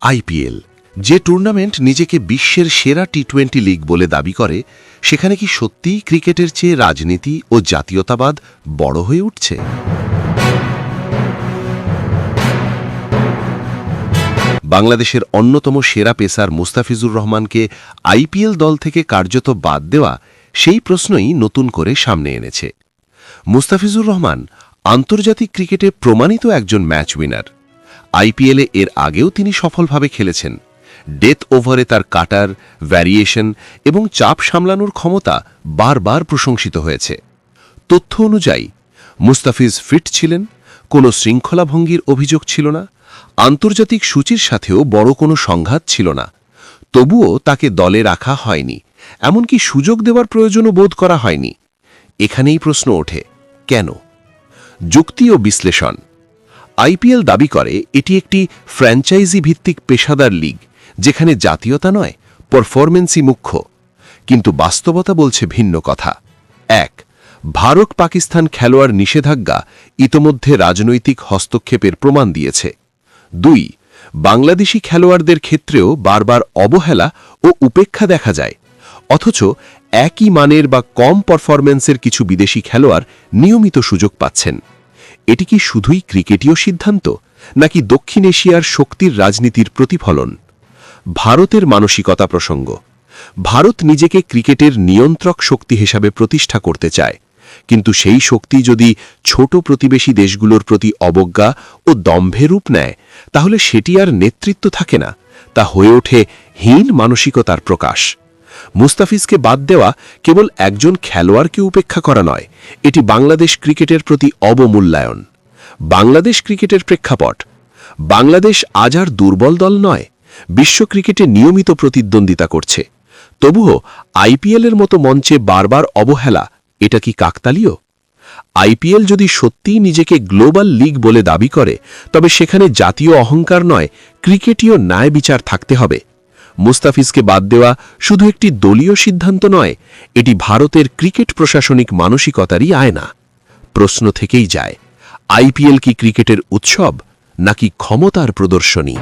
IPL, যে tournament নিজেকে বিশ্বের সেরা টি-20 লিগ বলে দাবি করে, সেখানে কি সত্যিই ক্রিকেটের চেয়ে রাজনীতি ও জাতীয়তাবাদ বড় হয়ে উঠছে? বাংলাদেশের অন্যতম সেরা পেসার মুস্তাফিজুর রহমানকে আইপিএল দল থেকে কার্যত বাদ দেওয়া সেই প্রশ্নই নতুন করে সামনে এনেছে। মুস্তাফিজুর রহমান আন্তর্জাতিক ক্রিকেটে প্রমাণিত একজন ম্যাচ উইনার। আইপিএলে এর আগেও তিনি সফলভাবে খেলেছেন। ডেথ ওভারে তার কাটার, ভ্যারিয়েশন এবং চাপ সামলানোর ক্ষমতা বারবার প্রশংসিত হয়েছে। তথ্য অনুযায়ী মুস্তাফিজ ফিট ছিলেন, কোনো শৃঙ্খলাভঙ্গির অভিযোগ ছিল না, আন্তর্জাতিক সূচির সাথেও বড় কোনো সংঘাত ছিল না। তবুও তাকে দলে রাখা হয়নি, এমনকি সুযোগ দেওয়ার প্রয়োজনও বোধ করা হয়নি। এখানেই প্রশ্ন ওঠে, কেন? যুক্তি ও বিশ্লেষণ। আইপিএল দাবি করে এটি একটি ফ্র্যাঞ্চাইজি ভিত্তিক পেশাদার লিগ, যেখানে জাতীয়তা নয়, পারফরম্যান্সই মুখ্য। কিন্তু বাস্তবতা বলছে ভিন্ন কথা। ১. ভারত পাকিস্তান খেলোয়াড় নিষেধাজ্ঞা ইতোমধ্যে রাজনৈতিক হস্তক্ষেপের প্রমাণ দিয়েছে। ২. বাংলাদেশি খেলোয়াড়দের ক্ষেত্রেও বারবার অবহেলা ও উপেক্ষা দেখা যায়, অথচ একই মানের বা কম পারফরম্যান্সের কিছু বিদেশি খেলোয়াড় নিয়মিত সুযোগ পাচ্ছেন। এটি কি শুধুই ক্রিকেটীয় সিদ্ধান্ত, নাকি দক্ষিণ এশিয়ার শক্তির রাজনীতির প্রতিফলন? ভারতের মানসিকতা প্রসঙ্গ। ভারত নিজেকে ক্রিকেটের নিয়ন্ত্রক শক্তি হিসাবে প্রতিষ্ঠা করতে চায়, কিন্তু সেই শক্তি যদি ছোট প্রতিবেশী দেশগুলোর প্রতি অবজ্ঞা ও দম্ভে রূপ নেয়, তাহলে সেটি আর নেতৃত্ব থাকে না, তা হয়ে ওঠে হীন মানসিকতার প্রকাশ। মুস্তাফিজকে বাদ দেওয়া কেবল একজন খেলোয়াড়কে উপেক্ষা করা নয়, এটি বাংলাদেশ ক্রিকেটের প্রতি অবমূল্যায়ন। বাংলাদেশ ক্রিকেটের প্রেক্ষাপট। বাংলাদেশ আজ আর দুর্বল দল নয়, বিশ্ব ক্রিকেটে নিয়মিত প্রতিদ্বন্দ্বিতা করছে। তবুও আইপিএলের মতো মঞ্চে বারবার অবহেলা, এটা কি কাকতালীয়? আইপিএল যদি সত্যিই নিজেকে গ্লোবাল লিগ বলে দাবি করে, তবে সেখানে জাতীয় অহংকার নয়, ক্রিকেটীয় ন্যায় বিচার থাকতে হবে। মুস্তাফিজকে বাদ দেওয়া শুধু একটি দলীয় সিদ্ধান্ত নয়, এটি ভারতের ক্রিকেট প্রশাসনিক মানসিকতারই আয়না। প্রশ্ন থেকেই যায়, আইপিএল কি ক্রিকেটের উৎসব, নাকি ক্ষমতার প্রদর্শনী?